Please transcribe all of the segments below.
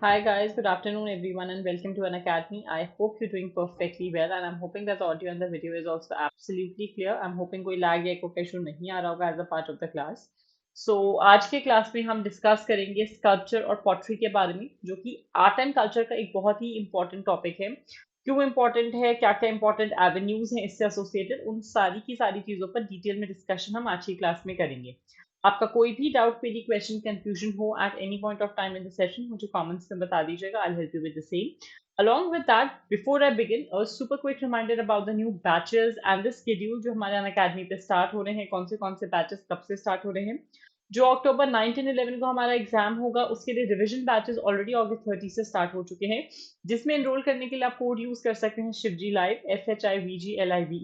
Hi guys, good afternoon everyone and welcome to an academy. I hope you're doing perfectly well and I'm hoping that the audio and the video is also absolutely clear. I'm hoping कोई lag या कोई issue नहीं आ रहा होगा as a part of the class. So आज के class में हम डिस्कस करेंगे स्कल्पचर और पॉटरी के बारे में जो कि आर्ट एंड कल्चर का एक बहुत ही इंपॉर्टेंट टॉपिक है। क्यों इंपॉर्टेंट है, क्या क्या इंपॉर्टेंट एवेन्यूज हैं इससे एसोसिएटेड, उन सारी की सारी चीज़ों पर डिटेल में डिस्कशन हम आज की क्लास में करेंगे। आपका कोई भी डाउट, क्वेरी, क्वेश्चन, कंफ्यूजन हो at any point of time in the session मुझे कमेंट्स में बता दीजिएगा। I will help you with the same. Along with that, before I begin, a super quick reminder about the new batches and the schedule जो हमारे academy पे start हो रहे हैं। कौन से बैचेस कब से स्टार्ट हो रहे हैं? जो अक्टूबर 9 और 11 को हमारा एग्जाम होगा उसके लिए रिवीजन बैचेस ऑलरेडी अगस्त 30 से स्टार्ट हो चुके हैं, जिसमें एनरोल करने के लिए आप कोड यूज कर सकते हैं Shivji live, SHIVGLIVE।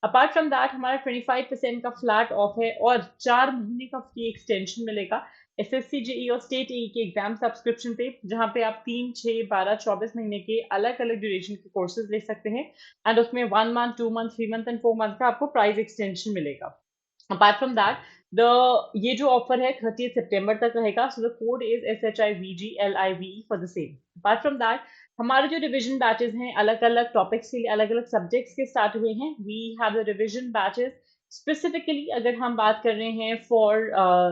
Apart from that हमारा 25% का फ्लैट ऑफ है और 4 महीने का फ्री एक्सटेंशन मिलेगा एसएससी जेई और स्टेट एई के एग्जाम सब्सक्रिप्शन पे, जहां पे आप 3, 6, 12, 24 महीने के अलग अलग ड्यूरेशन के कोर्सेज ले सकते हैं एंड उसमें 1 month, 2 month, 3 month and 4 month का आपको प्राइस एक्सटेंशन मिलेगा। अपार्ट फ्रॉम दैट द ये जो ऑफर है 30 सितंबर तक रहेगा। So the code is SHIVGLIVE for the same. Apart from that हमारे जो रिवीजन बैचेस हैं अलग अलग टॉपिक्स के लिए, अलग अलग सब्जेक्ट्स के स्टार्ट हुए हैं। We have the revision batches specifically अगर हम बात कर रहे हैं फॉर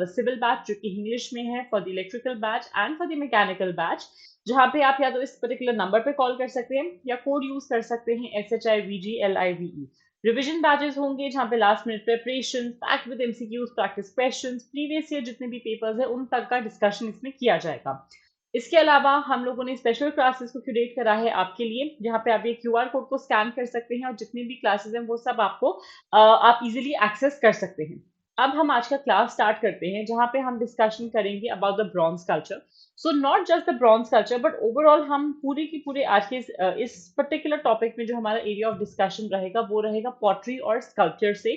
सिविल बैच जो कि इंग्लिश में है, for the electrical batch and for the mechanical batch, जहां पे आप या तो इस पर्टिकुलर नंबर पे कॉल कर सकते हैं या कोड यूज कर सकते हैं SHIVGLIVE। रिवीजन बैचेस होंगे जहां पे last minute preparation packed with MCQs, practice questions, previous year जितने भी पेपर्स है उन तक का डिस्कशन इसमें किया जाएगा। इसके अलावा हम लोगों ने स्पेशल क्लासेस को क्यूरेट करा है आपके लिए, जहां पे आप ये क्यूआर कोड को स्कैन कर सकते हैं और जितनी भी क्लासेस हैं वो सब आपको आप इजीली एक्सेस कर सकते हैं। अब हम आज का क्लास स्टार्ट करते हैं जहां पे हम डिस्कशन करेंगे about the bronze culture. So not just the bronze culture but overall हम पूरे की पूरे आज के इस पर्टिकुलर टॉपिक में जो हमारा एरिया ऑफ डिस्कशन रहेगा वो रहेगा पॉटरी और स्कल्पचर से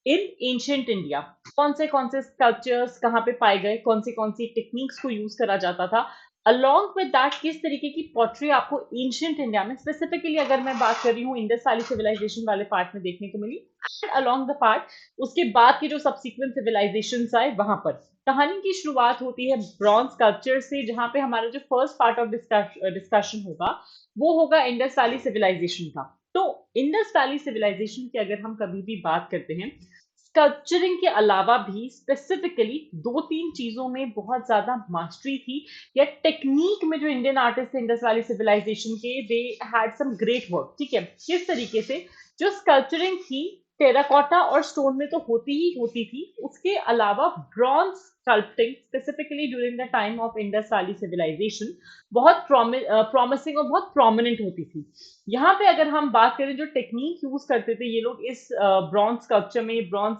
इन एंशियंट इंडिया। कौन से स्कल्पचर्स कहाँ पे पाए गए, कौन सी टेक्निक्स को यूज करा जाता था, अलॉन्ग विद दैट किस तरीके की पॉटरी आपको एंशियंट इंडिया में, स्पेसिफिकली अगर मैं बात कर रही हूँ इंडस वैली सिविलाइजेशन वाले पार्ट में देखने को मिली, अलॉन्ग द पार्ट उसके बाद के जो सब्सिक्वेंट सिविलाइजेशन आए वहां पर। कहानी की शुरुआत होती है ब्रॉन्ज स्कल्पचर से, जहां पे हमारा जो फर्स्ट पार्ट ऑफ डिस्कशन होगा वो होगा इंडस वैली सिविलाइजेशन का। तो इंडस वैली सिविलाइजेशन की अगर हम कभी भी बात करते हैं, स्कल्पचरिंग के अलावा भी स्पेसिफिकली 2-3 चीजों में बहुत ज्यादा मास्टरी थी या टेक्निक में। जो इंडियन आर्टिस्ट थे इंडस वैली सिविलाइजेशन के, they had some great work. ठीक है, किस तरीके से जो स्कल्पचरिंग थी टेराकोटा और स्टोन में तो होती ही होती थी, उसके अलावा bronze sculpting specifically during the time of Indus valley civilisation बहुत प्रॉमिसिंग और बहुत प्रोमिनेंट होती थी। यहाँ पे अगर हम बात करें जो टेक्निक यूज करते थे ये लोग इस ब्रॉन्ज स्कल्पचर में, ब्रॉन्ज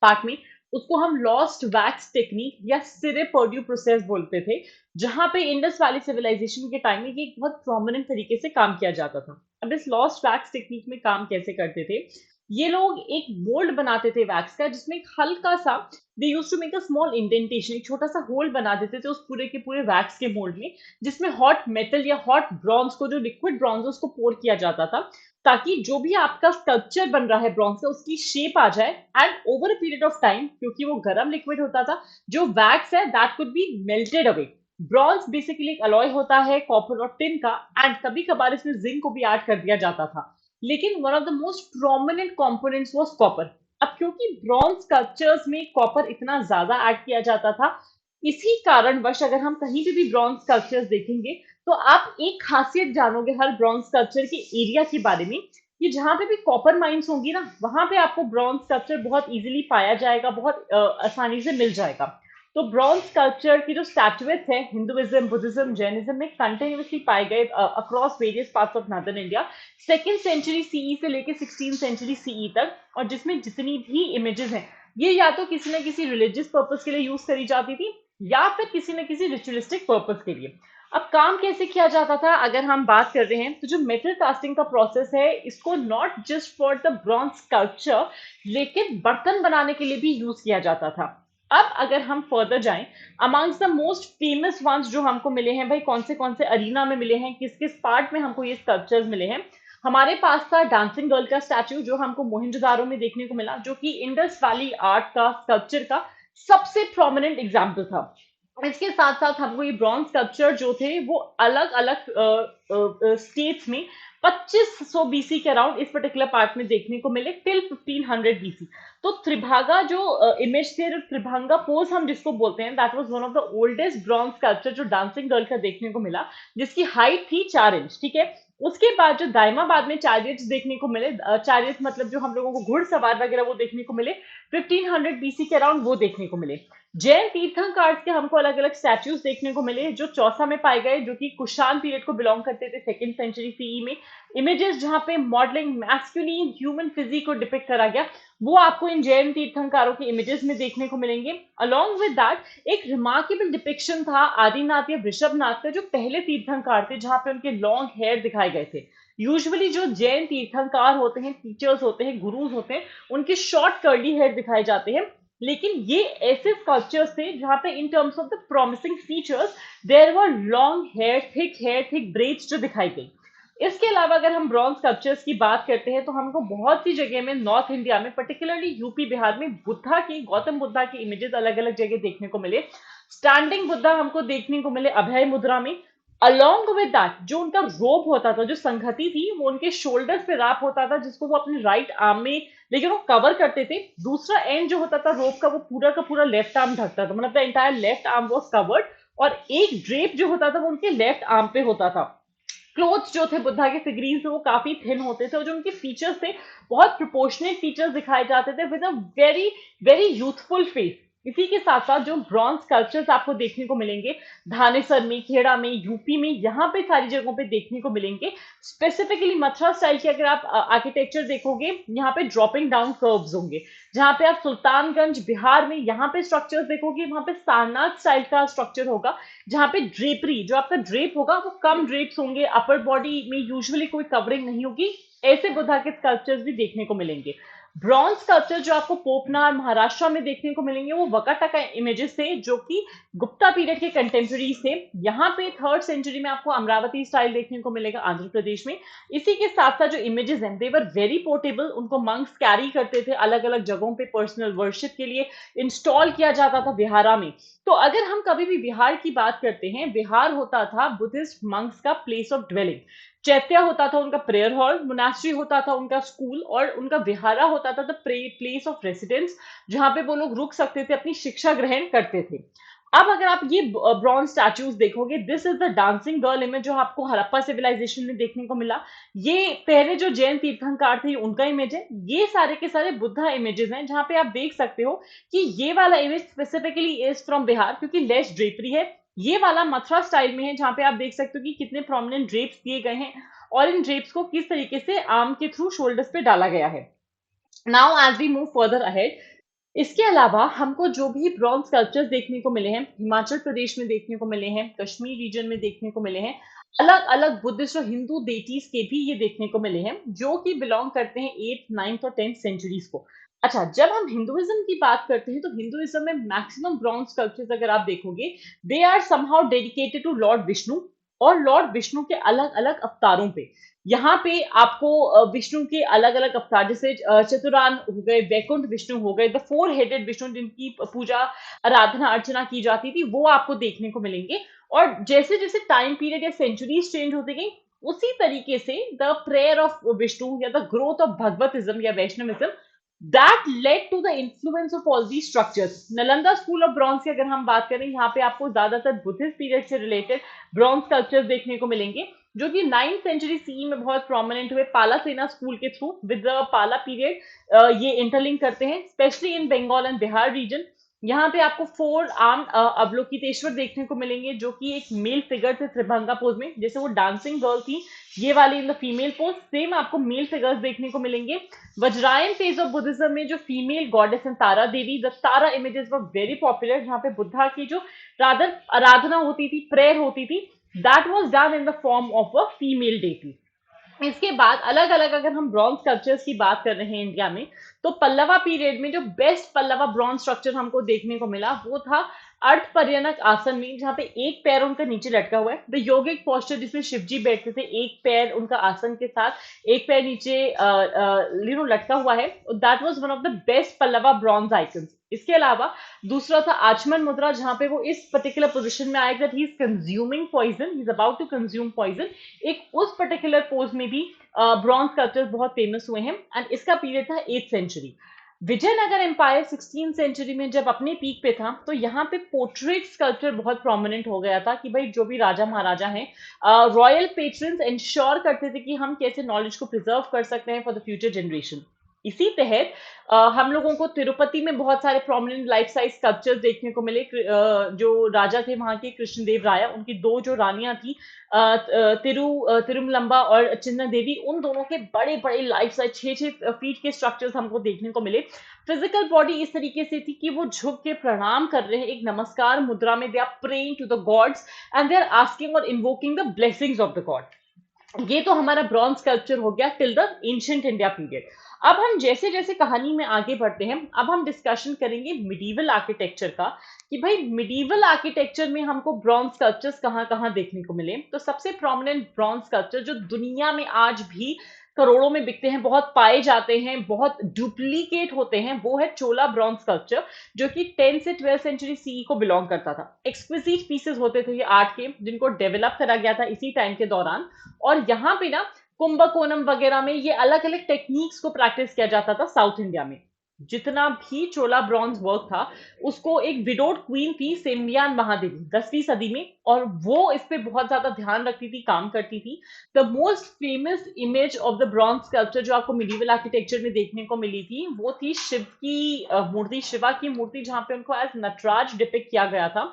पार्ट में, उसको हम लॉस्ट वैक्स टेक्निक या सिरे पर्ड्यू प्रोसेस बोलते थे, जहां पे इंडस वैली सिविलाइजेशन के टाइम में ये बहुत प्रोमिनेंट तरीके से काम किया जाता था। अब इस लॉस्ट वैक्स टेक्निक में काम कैसे करते थे, ये लोग एक मोल्ड बनाते थे वैक्स का, जिसमें एक हल्का सा, they use to make a small indentation, एक छोटा सा होल बना देते थे उस पूरे के पूरे वैक्स के मोल्ड में, जिसमें हॉट मेटल या हॉट ब्रॉन्ज को, जो लिक्विड ब्रॉन्ज उसको पोर किया जाता था, ताकि जो भी आपका स्कल्पचर बन रहा है ब्रॉन्ज का उसकी शेप आ जाए। And over a period of time, क्योंकि वो गर्म लिक्विड होता था, जो वैक्स है that could be melted away. Bronze basically एक अलॉय होता है कॉपर और टिन का, एंड कभी कभार इसमें जिंक को भी ऐड कर दिया जाता था, लेकिन one of the most prominent components was copper. अब क्योंकि ब्रॉन्ज स्कल्पचर्स में कॉपर इतना ज्यादा ऐड किया जाता था, इसी कारणवश अगर हम कहीं पे भी ब्रॉन्ज स्कल्पचर्स देखेंगे तो आप एक खासियत जानोगे हर ब्रॉन्ज स्कल्पचर के एरिया के बारे में, कि जहां पे भी कॉपर माइंस होंगी ना, वहां पे आपको ब्रॉन्ज स्कल्पचर बहुत इजीली पाया जाएगा, बहुत आसानी से मिल जाएगा। तो ब्रॉन्ज स्कल्पचर की जो स्टैचुएट्स है हिंदुइज्म, बुद्धिज्म, जैनिज्म में कंटिन्यूसली पाए गए across various parts of northern India, 2nd century CE से लेके 16th सेंचुरी सीई तक, और जिसमें जितनी भी इमेजेस हैं ये या तो किसी न किसी रिलीजियस पर्पस के लिए यूज करी जाती थी या फिर किसी न किसी रिचुअलिस्टिक पर्पस के लिए। अब काम कैसे किया जाता था अगर हम बात कर रहे हैं, तो जो मेटल कास्टिंग का प्रोसेस है इसको not just for the bronze sculpture लेकिन बर्तन बनाने के लिए भी यूज किया जाता था। अब अगर हम फर्दर जाएं, amongst the most famous ones जो हमको मिले हैं भाई, कौन से अरीना में मिले हैं, किस किस पार्ट में हमको ये स्कल्पचर्स मिले हैं। हमारे पास था डांसिंग गर्ल का स्टैचू जो हमको मोहनजोदारो में देखने को मिला, जो कि इंडस वैली आर्ट का, स्कल्पचर का सबसे प्रोमिनेंट एग्जाम्पल था। इसके साथ साथ हमको ये ब्रॉन्ज स्कल्पचर जो थे वो अलग अलग स्टेट्स में 2500 बीसी के अराउंड इस पर्टिकुलर पार्ट में देखने को मिले टिल 1500 बीसी। तो त्रिभागा जो इमेज थे, जो त्रिभंगा पोज हम जिसको बोलते हैं, that was one of the oldest bronze sculpture जो डांसिंग गर्ल का देखने को मिला, जिसकी हाइट थी 4 इंच। ठीक है। उसके बाद जो दाइमाबाद में चैरियट्स देखने को मिले, चैरियट्स मतलब जो हम लोगों को घुड़सवार वगैरह वो देखने को मिले 1500 बीसी के अराउंड वो देखने को मिले। जैन तीर्थंकर के हमको अलग अलग स्टैच्यूज देखने को मिले जो चौसा में पाए गए, जो कि कुषाण पीरियड को बिलोंग करते थे, 2nd सेंचुरी सीई में। इमेजेस जहां पे मॉडलिंग मैस्कुलिन ह्यूमन फिजिक को डिपिक्ट करा गया, वो आपको इन जैन तीर्थंकरों के इमेजेस में देखने को मिलेंगे। अलॉन्ग विद दैट एक रिमार्केबल डिपिक्शन था आदिनाथ या वृषभनाथ का, जो पहले तीर्थंकर थे, जहां पे उनके लॉन्ग हेयर दिखाए गए थे। यूजुअली जो जैन तीर्थंकर होते हैं, टीचर्स होते हैं, गुरुज होते हैं, उनके शॉर्ट कर्ली हेयर दिखाए जाते हैं। लेकिन ये ऐसे स्कल्पचर्स थे जहां पे in terms of the promising features there were long hair, thick braids जो दिखाई गई। इसके अलावा अगर हम ब्रॉन्ज स्कल्पचर्स की बात करते हैं तो हमको बहुत सी जगह में नॉर्थ इंडिया में, पर्टिकुलरली यूपी बिहार में, बुद्धा की, गौतम बुद्धा के इमेजेस अलग अलग जगह देखने को मिले। स्टैंडिंग बुद्धा हमको देखने को मिले अभय मुद्रा में। अलोंग विद दैट जो उनका रोब होता था, जो संगति थी, वो उनके शोल्डर्स पे रैप होता था, जिसको वो अपने राइट आर्म में लेकिन वो कवर करते थे। दूसरा एंड जो होता था रोप का, वो पूरा का पूरा लेफ्ट आर्म ढकता था, मतलब the entire left arm was covered. और एक ड्रेप जो होता था वो उनके लेफ्ट आर्म पे होता था। क्लोथ्स जो थे बुद्धा के फिगरीन से वो काफी थिन होते थे, और जो उनके फीचर्स थे बहुत प्रोपोर्शनेट फीचर्स दिखाए जाते थे, with a very very youthful face. इसी के साथ साथ जो ब्रॉन्ज स्कल्पचर्स आपको देखने को मिलेंगे धानेसर में, खेड़ा में, यूपी में, यहाँ पे सारी जगहों पे देखने को मिलेंगे। स्पेसिफिकली मथुरा स्टाइल के अगर आप आर्किटेक्चर देखोगे, यहाँ पे ड्रॉपिंग डाउन कर्व्स होंगे। जहां पे आप सुल्तानगंज बिहार में यहाँ पे स्ट्रक्चर्स देखोगे, वहां पे सारनाथ स्टाइल का स्ट्रक्चर होगा, जहां पे ड्रेपरी, जो आपका ड्रेप होगा वो कम ड्रेप्स होंगे, अपर बॉडी में यूजुअली कोई कवरिंग नहीं होगी। ऐसे बुद्धा के स्कल्पचर्स भी देखने को मिलेंगे। ब्रॉन्ज स्कल्पचर जो आपको पोपनार महाराष्ट्र में देखने को मिलेंगे, वो वकाटका इमेजेस थे, जो कि गुप्ता पीरियड के कंटेम्प्रेरीज थे। यहाँ पे 3rd सेंचुरी में आपको अमरावती स्टाइल देखने को मिलेगा आंध्र प्रदेश में। इसी के साथ साथ जो इमेजेस हैं, देवर वेरी पोर्टेबल, उनको मंक्स कैरी करते थे अलग अलग जगहों पे पर्सनल वर्शिप के लिए, इंस्टॉल किया जाता था विहारा में। तो अगर हम कभी भी बिहार की बात करते हैं, बिहार होता था बुद्धिस्ट मंक्स का प्लेस ऑफ ड्वेलिंग। चैत्य होता था उनका प्रेयर हॉल, मोनास्ट्री होता था उनका स्कूल, और उनका विहारा होता था द प्लेस ऑफ रेसिडेंस, जहां पे वो लोग रुक सकते थे, अपनी शिक्षा ग्रहण करते थे। अब अगर आप ये ब्रॉन्ज स्टैचूज देखोगे, this is the dancing girl image जो आपको हड़प्पा सिविलाइजेशन में देखने को मिला। ये पहले जो जैन तीर्थंकर थे उनका इमेज है। ये सारे के सारे बुद्धा इमेजेस हैं, जहां पे आप देख सकते हो कि ये वाला image specifically is from Bihar, क्योंकि लेस ड्रेपरी है। ये वाला मथुरा स्टाइल में है, जहां पे आप देख सकते हो कि कितने प्रोमिनेंट ड्रेप्स दिए गए हैं, और इन ड्रेप्स को किस तरीके से आर्म के थ्रू शोल्डर्स पे डाला गया है। Now as we move further ahead, इसके अलावा हमको जो भी ब्रॉन्ज स्कल्पचर्स देखने को मिले हैं, हिमाचल प्रदेश में देखने को मिले हैं, कश्मीर रीजन में देखने को मिले हैं, अलग अलग बुद्धिस्ट और हिंदू डेटीज के भी ये देखने को मिले हैं, जो कि बिलोंग करते हैं 8th 9th और 10th सेंचुरीज को। अच्छा, जब हम हिंदुइज्म की बात करते हैं तो हिंदुइज्म में मैक्सिमम ब्रॉन्ज स्कल्पचर्स अगर आप देखोगे, they are somehow dedicated to lord Vishnu, और लॉर्ड विष्णु के अलग अलग अवतारों पे। यहाँ पे आपको विष्णु के अलग अलग अवतार, जैसे चतुरान हो गए, वैकुंठ विष्णु हो गए, द 4 हेडेड विष्णु, जिनकी पूजा आराधना अर्चना की जाती थी, वो आपको देखने को मिलेंगे। और जैसे जैसे टाइम पीरियड या सेंचुरीज चेंज होती गई, उसी तरीके से द प्रेयर ऑफ विष्णु या द ग्रोथ ऑफ भगवतिज्म या Vaishnavism, that led to the influence of all these structures. Nalanda school of bronze की अगर हम बात करें, यहाँ पे आपको ज्यादातर बुद्धिस्ट पीरियड से रिलेटेड ब्रॉन्ज कल्चर्स देखने को मिलेंगे, जो कि 9th सेंचुरी सीई में बहुत प्रोमिनेंट हुए पाला सेना स्कूल के through with the Pala period ये इंटरलिंक करते हैं, specially in Bengal and Bihar region. यहाँ पे आपको 4 आर्म अवलोकितेश्वर देखने को मिलेंगे, जो कि एक मेल फिगर थे त्रिभंगा पोज में, जैसे वो डांसिंग गर्ल थी, ये वाली in the female pose, same आपको मेल फिगर्स देखने को मिलेंगे। वज्रायन फेज ऑफ बुद्धिज्म में जो फीमेल गॉडेस हैं Tara Devi, the Tara images were very popular, जहां पे बुद्धा की जो रादर आराधना होती थी, प्रेयर होती थी, that was done in the form of a female deity. इसके बाद अलग अलग अगर हम ब्रॉन्ज स्कल्पचर्स की बात कर रहे हैं इंडिया में, तो पल्लवा पीरियड में जो बेस्ट पल्लवा ब्रॉन्ज स्ट्रक्चर हमको देखने को मिला, वो था अर्धपर्यनक आसन में, जहाँ पे एक पैर उनका नीचे लटका हुआ है, द योगिक पोस्चर जिसमें शिव जी बैठते थे, एक पैर उनका आसन के साथ एक पैर नीचे लटका हुआ है, that was one of the best Pallava bronze icons. इसके अलावा दूसरा था आचमन मुद्रा, जहां पे वो इस पर्टिकुलर पोजीशन में आएगा, he is consuming poison, he is about to consume poison. एक उस पर्टिकुलर पोज में भी ब्रॉन्ज स्कल्पचर्स बहुत फेमस हुए हैं, एंड इसका पीरियड था 8th century. Vijayanagar empire 16th century में जब अपने पीक पे था, तो यहाँ पे पोर्ट्रेट स्कल्पचर बहुत प्रोमिनेंट हो गया था कि भाई जो भी राजा महाराजा हैं, रॉयल पेट्रन्स इंश्योर करते थे कि हम कैसे नॉलेज को प्रिजर्व कर सकते हैं फॉर द फ्यूचर जनरेशन। इसी तहत हम लोगों को तिरुपति में बहुत सारे प्रोमिनेंट लाइफ साइज स्कल्पचर्स देखने को मिले। जो राजा थे वहां के, कृष्णदेव राया, उनकी दो जो रानियां थी, तिरुमलंबा और चिन्ना देवी, उन दोनों के बड़े बड़े लाइफ साइज 6-6 फीट के स्ट्रक्चर्स हमको देखने को मिले। फिजिकल बॉडी इस तरीके से थी कि वो झुक के प्रणाम कर रहे हैं, एक नमस्कार मुद्रा में, they are praying to the gods and they are asking और invoking the blessings of the god. ये तो हमारा ब्रॉन्ज स्कल्पचर हो गया till the ancient India period. अब हम जैसे जैसे कहानी में आगे बढ़ते हैं, अब हम डिस्कशन करेंगे मिडीवल आर्किटेक्चर का, कि भाई मिडीवल आर्किटेक्चर में हमको ब्रॉन्ज स्कल्पचर्स कहाँ कहाँ देखने को मिले। तो सबसे प्रोमिनेंट ब्रॉन्ज स्कल्पचर जो दुनिया में आज भी करोड़ों में बिकते हैं, बहुत पाए जाते हैं, बहुत डुप्लीकेट होते हैं, वो है चोला ब्रॉन्ज स्कल्पचर, जो कि 10 से 12 सेंचुरी सीई को बिलोंग करता था। एक्सक्विजिट पीसेस होते थे ये आर्ट के, जिनको डेवलप करा गया था इसी टाइम के दौरान। और यहाँ पे ना कुंभकोणम वगैरह में ये अलग अलग टेक्निक्स को प्रैक्टिस किया जाता था साउथ इंडिया में। जितना भी चोला ब्रॉन्ज वर्क था, उसको एक विडोड क्वीन थी सेम्बियान महादेवी 10वीं सदी में, और वो इस पे बहुत ज्यादा ध्यान रखती थी, काम करती थी। The most famous image of the bronze sculpture जो आपको मिडीवल आर्किटेक्चर में देखने को मिली थी, वो थी शिव की मूर्ति, शिवा की मूर्ति, जहां पे उनको एज नटराज डिपिक्ट किया गया था।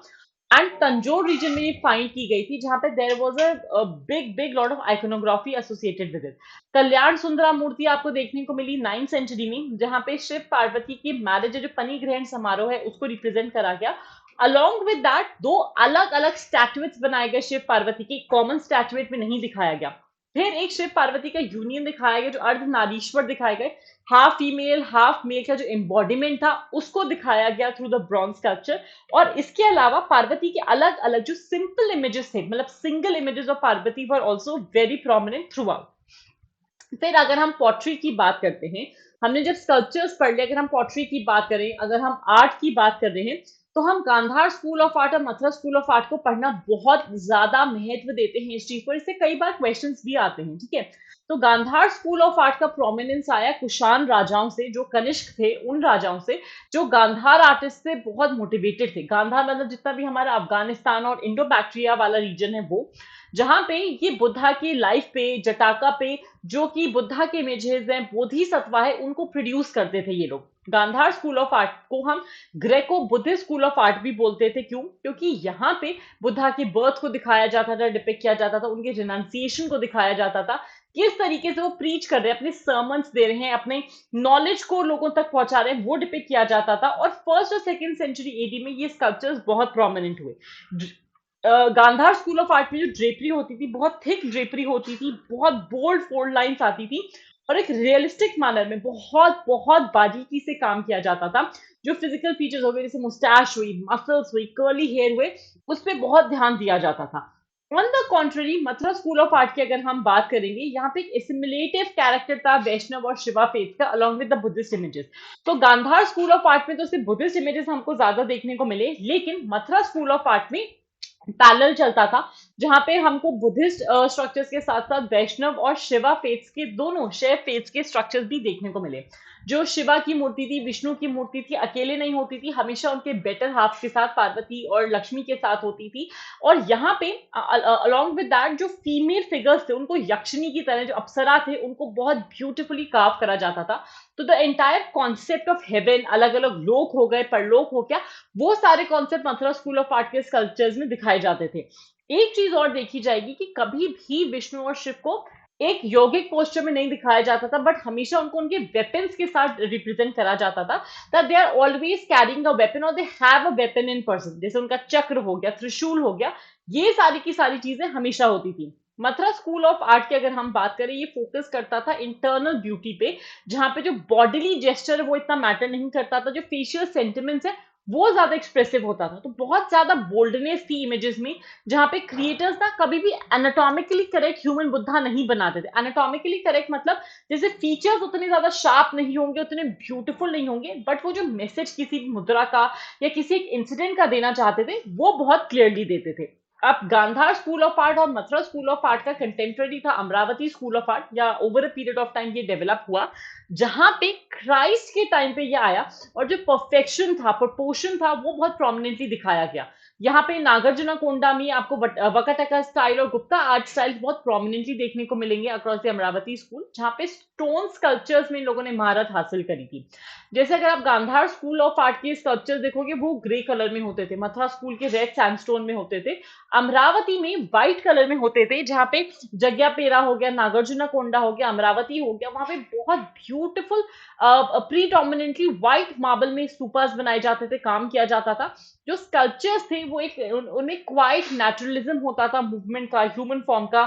एंड तंजोर रीजन में ये फाइंड की गई थी, जहां पे there was a big big lot of iconography associated with it. Kalyana Sundara Murti आपको देखने को मिली 9th सेंचुरी में, जहां पे शिव पार्वती की मैरिज, जो पनी ग्रहण समारोह है, उसको रिप्रेजेंट करा गया। अलोंग विद दैट दो अलग अलग स्टैचुएट्स बनाए गए शिव पार्वती के, कॉमन स्टैचुएट में नहीं दिखाया गया। फिर एक शिव पार्वती का यूनियन दिखाया गया, जो अर्धनारीश्वर दिखाए गए, हाफ फीमेल हाफ मेल का जो एम्बॉडीमेंट था, उसको दिखाया गया थ्रू द ब्रॉन्ज स्कल्पचर। और इसके अलावा पार्वती के अलग अलग जो सिंपल इमेजेस थे, मतलब single images of Parvati were also very prominent through out. फिर अगर हम पॉटरी की बात करते हैं, हमने जब स्कल्पचर्स पढ़ लिया, अगर हम पॉटरी की बात करें, अगर हम आर्ट की बात कर रहे हैं, तो हम गांधार स्कूल ऑफ आर्ट और मथुरा स्कूल ऑफ आर्ट को पढ़ना बहुत ज्यादा महत्व देते हैं इस चीज पर। इससे कई बार क्वेश्चंस भी आते हैं, ठीक है। तो गांधार स्कूल ऑफ आर्ट का प्रोमिनेंस आया कुषाण राजाओं से, जो कनिष्क थे उन राजाओं से, जो गांधार आर्टिस्ट से बहुत मोटिवेटेड थे। गांधार मतलब जितना भी हमारा अफगानिस्तान और इंडो बैक्टीरिया वाला रीजन है, वो जहां पे ये बुद्धा की लाइफ पे, जटाका पे, जो कि बुद्धा के इमेजेस हैं, बोधिसत्वा है, उनको प्रोड्यूस करते थे ये लोग। गांधार स्कूल ऑफ आर्ट को हम Greco Buddhist school of art भी बोलते थे। क्यों? क्योंकि यहाँ पे बुद्धा के बर्थ को दिखाया जाता था, डिपिक्ट किया जाता था, उनके रिनाउंसिएशन को दिखाया जाता था, किस तरीके से वो प्रीच कर रहे हैं, अपने सर्मन्स दे रहे हैं, अपने नॉलेज को लोगों तक पहुंचा रहे हैं, वो डिपिक्ट किया जाता था। और 1st और 2nd सेंचुरी एडी में ये स्कल्पचर्स बहुत प्रोमिनेंट हुए। गांधार स्कूल ऑफ आर्ट में जो ड्रेपरी होती थी, बहुत थिक ड्रेपरी होती थी, बहुत बोल्ड फोल्ड लाइंस आती थी, और एक रियलिस्टिक मैनर में बहुत बहुत बारीकी से काम किया जाता था। जो फिजिकल फीचर्स हो गए, जैसे मुस्टैश हुई, मसल्स हुई, कर्ली हेयर हुए, उस पर बहुत ध्यान दिया जाता था। On the contrary Mathura school of art की अगर हम बात करेंगे, यहाँ पे एक एसिमिलेटिव कैरेक्टर था वैष्णव और शिवा फेथ का, along with the Buddhist images. तो गांधार स्कूल ऑफ आर्ट में तो सिर्फ बुद्धिस्ट इमेजेस हमको ज्यादा देखने को मिले, लेकिन मथुरा स्कूल ऑफ आर्ट में पैरेलल चलता था, जहां पे हमको बुद्धिस्ट स्ट्रक्चर्स के साथ साथ वैष्णव और शिवा फेथ्स के, दोनों शैव फेथ्स के स्ट्रक्चर्स भी देखने को मिले। जो शिवा की मूर्ति थी, विष्णु की मूर्ति थी, अकेले नहीं होती थी, हमेशा उनके बेटर हाफ के साथ पार्वती और लक्ष्मी के साथ होती थी। और यहाँ पे अलोंग विद दैट जो फीमेल फिगर्स थे, उनको यक्षिणी की तरह, जो अप्सरा थे, उनको बहुत ब्यूटीफुली कार्व करा जाता था। तो the entire concept of haven, अलग अलग लोक हो गए, परलोक हो गया, वो सारे concept Mathura school of art के स्कल्पचर्स में दिखाए जाते थे। एक चीज और देखी जाएगी कि कभी भी विष्णु और शिव को एक यौगिक पोस्चर में नहीं दिखाया जाता था, बट हमेशा उनको उनके वेपन्स के साथ रिप्रेजेंट करा जाता था, that they are always carrying a weapon और they have a weapon in person. जैसे उनका चक्र हो गया, त्रिशूल हो गया, ये सारी की सारी चीजें हमेशा होती थी। मथुरा स्कूल ऑफ आर्ट की अगर हम बात करें, ये फोकस करता था इंटरनल ब्यूटी पे, जहां पे जो बॉडीली जेस्चर वो इतना मैटर नहीं करता था, जो फेशियल सेंटिमेंट्स है वो ज्यादा एक्सप्रेसिव होता था। तो बहुत ज्यादा बोल्डनेस थी इमेजेस में, जहां पे क्रिएटर्स ना कभी भी एनाटॉमिकली करेक्ट ह्यूमन बुद्धा नहीं बनाते थे। एनाटॉमिकली करेक्ट मतलब जैसे फीचर्स उतने ज्यादा शार्प नहीं होंगे, उतने ब्यूटीफुल नहीं होंगे, बट वो जो मैसेज किसी मुद्रा का या किसी एक इंसिडेंट का देना चाहते थे वो बहुत क्लियरली देते थे। अब गांधार स्कूल ऑफ आर्ट और मथुरा स्कूल ऑफ आर्ट का कंटेम्प्रेरी था अमरावती स्कूल ऑफ आर्ट, या over a period of time ये डेवलप हुआ, जहां पे क्राइस्ट के टाइम पे ये आया और जो परफेक्शन था, प्रोपोर्शन था, वो बहुत प्रोमिनेंटली दिखाया गया। यहाँ पे नागार्जुना कोंडा में आपको वकाटका स्टाइल और गुप्ता आर्ट स्टाइल बहुत प्रोमिनेंटली देखने को मिलेंगे अक्रॉस द अमरावती स्कूल, जहाँ पे स्टोन स्कल्पचर्स में इन लोगों ने महारत हासिल करी थी। जैसे अगर आप गांधार स्कूल ऑफ आर्ट के स्कल्पचर्स देखोगे वो ग्रे कलर में होते थे, मथुरा स्कूल के रेड सैंडस्टोन में होते थे, अमरावती में व्हाइट कलर में होते थे, जहाँ पे जग्यापेरा हो गया, नागार्जुना कोंडा हो गया, अमरावती हो गया, वहां पे बहुत ब्यूटीफुल प्रीडोमिनेंटली व्हाइट मार्बल में स्तूपास बनाए जाते थे, काम किया जाता था। जो स्कल्पचर्स थे वो एक उनमें क्वाइट नेचुरलिज्म होता था, मूवमेंट का, ह्यूमन फॉर्म का,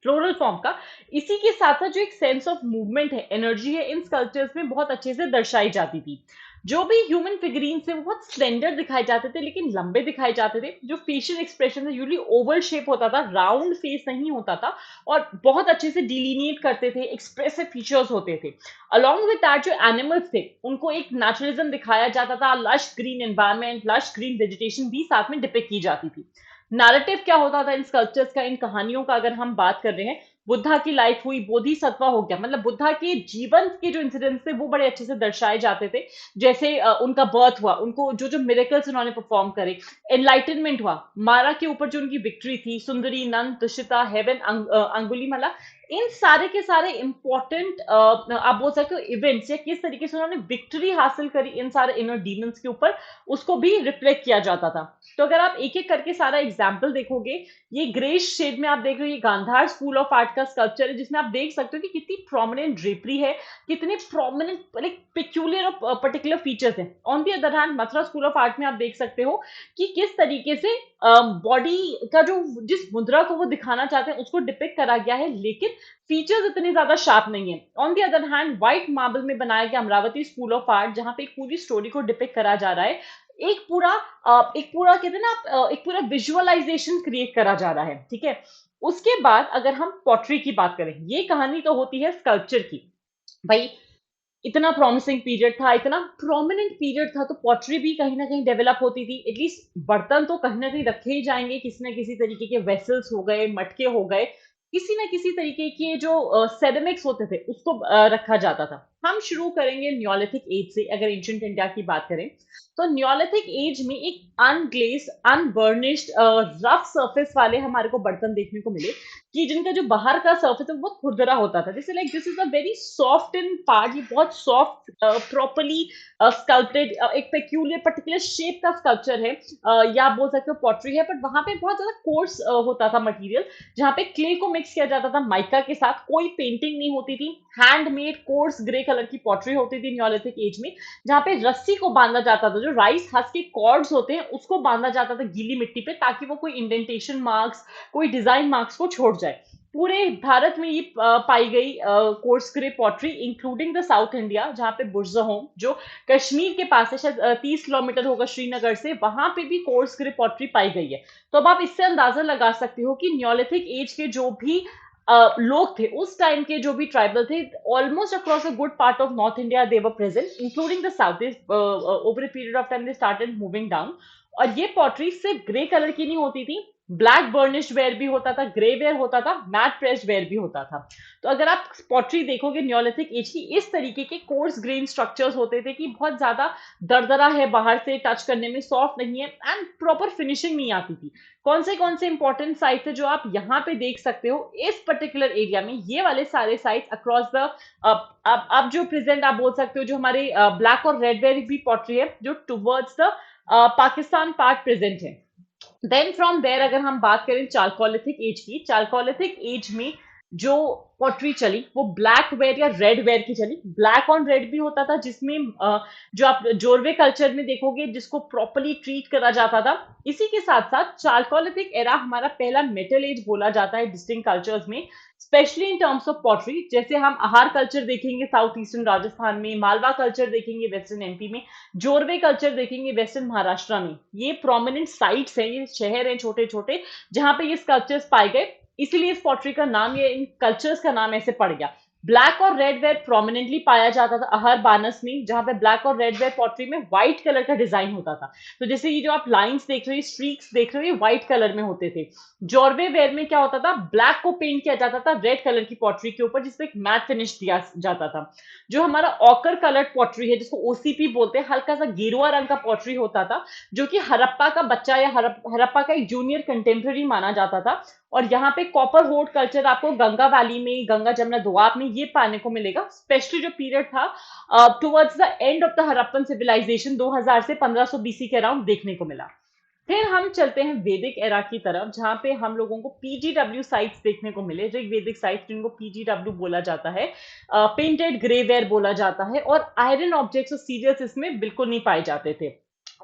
फ्लोरल फॉर्म का। इसी के साथ साथ जो एक सेंस ऑफ मूवमेंट है, एनर्जी है, इन स्कल्पचर्स में बहुत अच्छे से दर्शाई जाती थी। जो भी ह्यूमन फिगरीन थे वो बहुत स्लेंडर दिखाए जाते थे, लेकिन लंबे दिखाए जाते थे। जो facial expression usually Oval shape होता था, राउंड फेस नहीं होता था, और बहुत अच्छे से डिलीनिएट करते थे, एक्सप्रेसिव फीचर्स होते थे। अलॉन्ग विद दैट जो एनिमल्स थे उनको एक नेचुरलिज्म दिखाया जाता था, lush green environment, lush green vegetation भी साथ में डिपिक्ट की जाती थी। नैरेटिव क्या होता था इन स्कल्पचर्स का, इन कहानियों का अगर हम बात कर रहे हैं, बुद्धा की लाइफ हुई, बोधिसत्व हो गया, मतलब बुद्धा के जीवन के जो इंसिडेंट्स थे वो बड़े अच्छे से दर्शाए जाते थे। जैसे उनका बर्थ हुआ, उनको जो जो मिरेकल्स उन्होंने परफॉर्म करे, एनलाइटनमेंट हुआ, मारा के ऊपर जो उनकी विक्ट्री थी, सुंदरी, नंद, तुषिता, हेवन, अंगुलीमाला, इन सारे के सारे इंपॉर्टेंट आप बोल सकते हो इवेंट्स, या किस तरीके से उन्होंने विक्ट्री हासिल करी इन सारे इनर डीमंस के ऊपर, उसको भी रिफ्लेक्ट किया जाता था। तो अगर आप एक एक करके सारा एग्जाम्पल देखोगे, ये ग्रे शेड में आप देख रहे हो, ये गांधार स्कूल ऑफ आर्ट का स्कल्पचर है, जिसमें आप देख सकते हो कि कितनी प्रोमिनेंट ड्रेपरी है, कितने प्रोमिनेंट लाइक पिक्यूलियर और पर्टिकुलर फीचर्स हैं। On the other hand Mathura school of art में आप देख सकते हो कि किस तरीके से बॉडी का जो जिस मुद्रा को वो दिखाना चाहते हैं उसको डिपिक्ट करा गया है, लेकिन फीचर्स इतने ज्यादा शार्प नहीं है। On the other hand white marble में बनाया गया अमरावती स्कूल ऑफ आर्ट, जहां पे एक पूरी स्टोरी को डिपिक्ट करा जा रहा है, एक पूरा कहते हैं ना एक पूरा विजुअलाइजेशन क्रिएट करा जा रहा है, ठीक है। उसके बाद अगर हम पॉटरी की बात करें, ये कहानी तो होती है स्कल्पचर की। भाई इतना प्रॉमिसिंग पीरियड था, इतना प्रोमिनेंट पीरियड था, तो पॉटरी भी कहीं ना कहीं डेवलप होती थी। एटलीस्ट बर्तन तो कहीं ना कहीं रखे ही जाएंगे, किसी ना किसी तरीके के वेसल्स हो गए, मटके हो गए, किसी ना किसी तरीके के जो सेरेमिक्स होते थे उसको रखा जाता था। हम शुरू करेंगे न्योलिथिक एज से। अगर एंशिएंट इंडिया की बात करें तो न्योलिथिक एज में एक अनग्लेज्ड, अनबर्निश्ड, रफ सरफेस वाले हमारे को बर्तन देखने को मिले, कि जिनका जो बाहर का सर्फेस है वो बहुत खुरदरा होता था। जैसे like this is a very soft in part, ये बहुत सॉफ्ट प्रॉपरली स्कल्प्टेड एक पेक्यूलियर पर्टिकुलर शेप का स्कल्पचर है, या आप बोल सकते हो पॉटरी है, बट वहां पे बहुत ज्यादा कोर्स होता था मटेरियल, जहाँ पे क्ले को मिक्स किया जाता था माइका के साथ, कोई पेंटिंग नहीं होती थी, हैंडमेड कोर्स ग्रे कलर की पॉटरी होती थी न्योलिथिक एज में, जहाँ पे रस्सी को बांधा जाता था, जो राइस हस्क के कॉर्ड्स होते हैं उसको बांधा जाता था गीली मिट्टी पे, ताकि वो कोई इंडेंटेशन मार्क्स, कोई डिजाइन मार्क्स को छोड़ जाए। पूरे भारत में ये पाई गई course grey pottery, including the south India, जहाँ पे बुर्जहोम जो कश्मीर के पास है, शायद 30 किलोमीटर होगा श्रीनगर से, वहां पे भी कोर्स ग्रे पॉटरी पाई गई है। तो अब आप इससे अंदाजा लगा सकते हो कि न्योलिथिक एज के जो भी लोग थे उस टाइम के, जो भी ट्राइबल थे, almost across a good part of north India they were present, including the south. Over a period of time they started moving down. और ये पॉटरी सिर्फ ग्रे कलर की नहीं होती थी, ब्लैक बर्निश्ड वेयर भी होता था, ग्रे वेयर होता था, मैट प्रेस्ड वेयर भी होता था। तो अगर आप पॉटरी देखोगे न्योलिथिक एज की, इस तरीके के कोर्स ग्रेन स्ट्रक्चर्स होते थे कि बहुत ज्यादा दरदरा है, बाहर से टच करने में सॉफ्ट नहीं है, एंड प्रॉपर फिनिशिंग नहीं आती थी। कौन से इंपॉर्टेंट साइट्स है जो आप यहाँ पे देख सकते हो इस पर्टिकुलर एरिया में, ये वाले सारे साइट्स अक्रॉस द अब जो प्रेजेंट आप बोल सकते हो, जो हमारे ब्लैक और रेड वेयर भी पॉटरी है जो towards the Pakistan part present है। देन फ्रॉम देयर अगर हम बात करें चालकोलिथिक एज की, चालकोलिथिक एज में जो पॉटरी चली वो ब्लैक वेयर या रेड वेयर की चली। ब्लैक ऑन रेड भी होता था, जिसमें जो आप जोरवे कल्चर में देखोगे जिसको प्रॉपरली ट्रीट करा जाता था। इसी के साथ साथ चालकोलिथिक एरा हमारा पहला मेटल एज बोला जाता है डिस्टिंक्ट कल्चर्स में, specially in terms of pottery. जैसे हम आहार कल्चर देखेंगे साउथ ईस्टर्न राजस्थान में, मालवा कल्चर देखेंगे वेस्टर्न एमपी में, जोरवे कल्चर देखेंगे वेस्टर्न महाराष्ट्र में। ये प्रोमिनेंट साइट्स हैं, ये शहर हैं छोटे छोटे जहां पे ये स्कल्पचर्स पाए गए, इसीलिए इस पॉटरी का नाम, ये इन कल्चर्स का नाम ऐसे पड़ गया। ब्लैक और रेड वेयर प्रोमिनेंटली पाया जाता था अहर बानस में, जहां पे ब्लैक और रेड वेयर पॉटरी में व्हाइट कलर का डिजाइन होता था। तो जैसे ये जो आप लाइंस देख रहे हो, स्ट्रीक्स देख रहे हो, ये व्हाइट कलर में होते थे। जॉर्वे वेयर में क्या होता था, ब्लैक को पेंट किया जाता था रेड कलर की पॉटरी के ऊपर, जिसपे एक मैट फिनिश दिया जाता था। जो हमारा ऑकर कलर्ड पॉटरी है, जिसको ओसीपी बोलते हैं, हल्का सा गेरुआ रंग का पॉटरी होता था, जो कि हरप्पा का बच्चा या हरप्पा का एक जूनियर कंटेम्प्रेरी माना जाता था। और यहाँ पे कॉपर होर्ड कल्चर आपको गंगा वैली में, गंगा जमुना दोआब में ये पाने को मिलेगा। स्पेशली जो पीरियड था towards the end of the Harappan civilisation, 2000 से 1500 बीसी के अराउंड देखने को मिला। फिर हम चलते हैं वैदिक एरा की तरफ, जहां पे हम लोगों को पीजीडब्ल्यू साइट्स देखने को मिले, ऋग वैदिक साइट्स जिनको पीजीडब्ल्यू बोला जाता है, पेंटेड ग्रेवेयर बोला जाता है। और आयरन ऑब्जेक्ट्स और सीरियल्स इसमें बिल्कुल नहीं पाए जाते थे।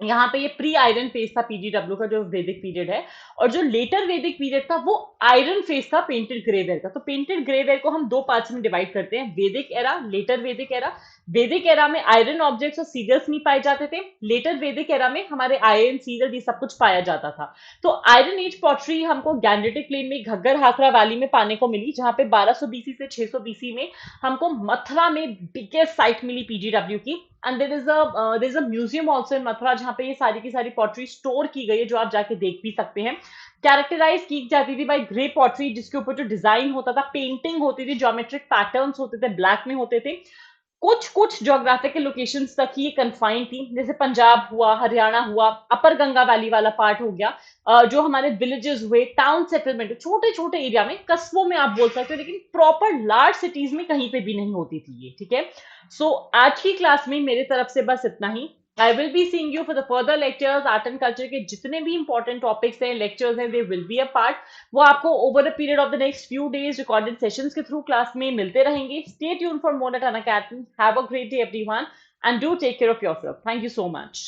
यहाँ पे ये प्री आयरन फेज था पीजीडब्ल्यू का, जो वैदिक पीरियड है। और जो लेटर वैदिक पीरियड था वो आयरन फेज था पेंटेड ग्रेवेयर का। तो पेंटेड ग्रेवेयर को हम दो पार्ट्स में डिवाइड करते हैं, वैदिक एरा, लेटर वैदिक एरा। वैदिक एरा में आयरन ऑब्जेक्ट्स और सीरियल्स नहीं पाए जाते थे। लेटर वैदिक एरा में हमारे आयरन, सीरियल, ये सब कुछ पाया जाता था। तो आयरन एज पॉटरी हमको गैंडेटिक प्लेन में घग्गर हाथरा वैली में पाने को मिली, जहां पे 1200 बीसी से 600 बीसी में हमको मथुरा में बिगेस्ट साइट मिली पीजीडब्ल्यू की। And there is a museum also in Mathura, जहां पे ये सारी की सारी पॉटरी स्टोर की गई है, जो आप जाके देख भी सकते हैं। कैरेक्टराइज की जाती थी बाय ग्रे पॉटरी, जिसके ऊपर जो डिजाइन होता था, पेंटिंग होती थी, ज्योमेट्रिक पैटर्न्स होते थे, ब्लैक में होते थे। कुछ कुछ ज्योग्राफिकल लोकेशंस तक ही ये कन्फाइंड थी, जैसे पंजाब हुआ, हरियाणा हुआ, अपर गंगा वैली वाला पार्ट हो गया। जो हमारे विलेजेस हुए, टाउन सेटलमेंट, छोटे छोटे एरिया में, कस्बों में आप बोल सकते हो, लेकिन प्रॉपर लार्ज सिटीज में कहीं पे भी नहीं होती थी ये, ठीक है। सो आज की क्लास में मेरे तरफ से बस इतना ही। I will be seeing you for the further lectures. Art and culture के जितने भी इंपॉर्टेंट टॉपिक्स हैं, लेक्चर्स हैं, they will be a part. वो आपको over the period of the next few days recorded sessions के थ्रू क्लास में मिलते रहेंगे। Stay tuned for more at Unacademy. Have a great day everyone and do take care of yourself. Thank you so much.